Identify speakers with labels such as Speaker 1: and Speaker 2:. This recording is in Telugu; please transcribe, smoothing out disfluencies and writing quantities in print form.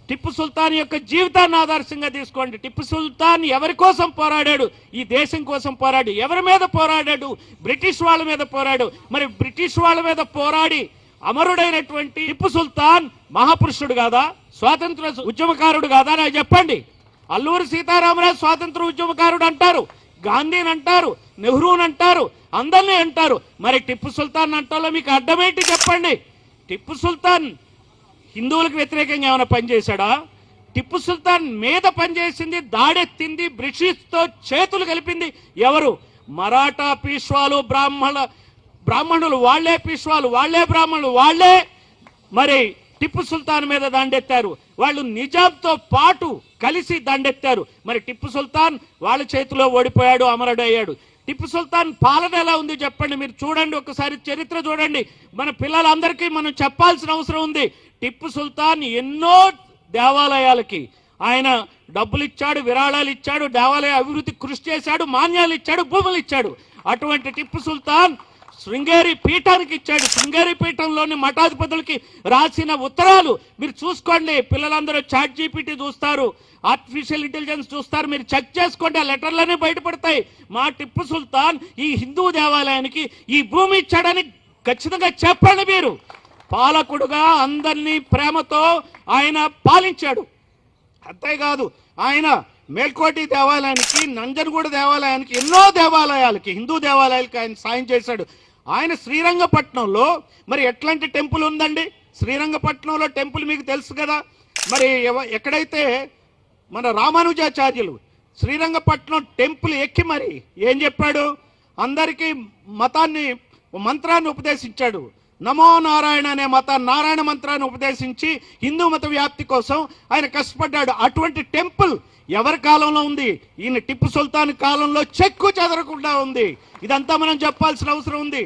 Speaker 1: టిప్పు సుల్తాన్ యొక్క జీవితాన్ని ఆదర్శంగా తీసుకోండి. టిప్పు సుల్తాన్ ఎవరి కోసం పోరాడాడు? ఈ దేశం కోసం పోరాడు. ఎవరి మీద పోరాడాడు? బ్రిటిష్ వాళ్ళ మీద పోరాడు. మరి బ్రిటిష్ వాళ్ళ మీద పోరాడి అమరుడైనటువంటి టిప్పు సుల్తాన్ మహాపురుషుడు కాదా? స్వాతంత్ర ఉద్యమకారుడు కాదా? నాకు చెప్పండి. అల్లూరి సీతారామరాజు స్వాతంత్ర ఉద్యమకారుడు అంటారు, గాంధీని అంటారు, నెహ్రూని అంటారు, అందరినీ అంటారు. మరి టిప్పు సుల్తాన్ అంటాలో మీకు అడ్డమేంటి చెప్పండి? టిప్పు సుల్తాన్ హిందువులకు వ్యతిరేకంగా ఏమైనా పనిచేశాడా? టిప్పు సుల్తాన్ మీద పనిచేసింది, దాడెత్తింది, బ్రిటిష్తో చేతులు కలిపింది ఎవరు? మరాఠా పీష్వాలు, బ్రాహ్మణులు వాళ్లే పీష్వాలు, వాళ్లే బ్రాహ్మణులు, వాళ్లే మరి టిప్పు సుల్తాన్ మీద దండెత్తారు. వాళ్ళు నిజాంతో పాటు కలిసి దండెత్తారు. మరి టిప్పు సుల్తాన్ వాళ్ళ చేతిలో ఓడిపోయాడు, అమరుడయ్యాడు. టిప్పు సుల్తాన్ పాలన ఎలా ఉంది చెప్పండి? మీరు చూడండి, ఒకసారి చరిత్ర చూడండి. మన పిల్లలందరికీ మనం చెప్పాల్సిన అవసరం ఉంది. టిప్పు సుల్తాన్ ఎన్నో దేవాలయాలకి ఆయన డబ్బులు ఇచ్చాడు, విరాళాలు ఇచ్చాడు, దేవాలయ అభివృద్ధి కృషి చేశాడు, మాన్యాలు ఇచ్చాడు, భూములు ఇచ్చాడు. అటువంటి టిప్పు సుల్తాన్ శృంగేరి పీఠానికి ఇచ్చాడు. శృంగేరి పీఠంలోని మఠాధిపతులకి రాసిన ఉత్తరాలు మీరు చూసుకోండి. పిల్లలందరూ చాట్ జీపీటీ చూస్తారు, ఆర్టిఫిషియల్ ఇంటెలిజెన్స్ చూస్తారు, మీరు చెక్ చేసుకోండి. ఆ లెటర్లనే బయటపడతాయి. మా టిప్పు సుల్తాన్ ఈ హిందూ దేవాలయానికి ఈ భూమి ఇచ్చాడని ఖచ్చితంగా చెప్పండి. మీరు పాలకుడుగా అందరినీ ప్రేమతో ఆయన పాలించాడు. అంతేకాదు ఆయన మేల్కోటి దేవాలయానికి, నంజనగూడ దేవాలయానికి, ఎన్నో దేవాలయాలకి, హిందూ దేవాలయాలకి ఆయన సాయం చేశాడు. ఆయన శ్రీరంగపట్నంలో మరి ఎట్లాంటి టెంపుల్ ఉందండి? శ్రీరంగపట్నంలో టెంపుల్ మీకు తెలుసు కదా. మరి ఎక్కడైతే మన రామానుజాచార్యులు శ్రీరంగపట్నం టెంపుల్ ఎక్కి మరి ఏం చెప్పాడు? అందరికీ మంత్రాన్ని ఉపదేశించాడు. నమో నారాయణ అనే నారాయణ మంత్రాన్ని ఉపదేశించి హిందూ మత వ్యాప్తి కోసం ఆయన కష్టపడ్డాడు. అటువంటి టెంపుల్ ఎవరి కాలంలో ఉంది? ఈయన టిప్పు సుల్తాన్ కాలంలో చెక్కు చెదరకుండా ఉంది. ఇదంతా మనం చెప్పాల్సిన అవసరం ఉంది.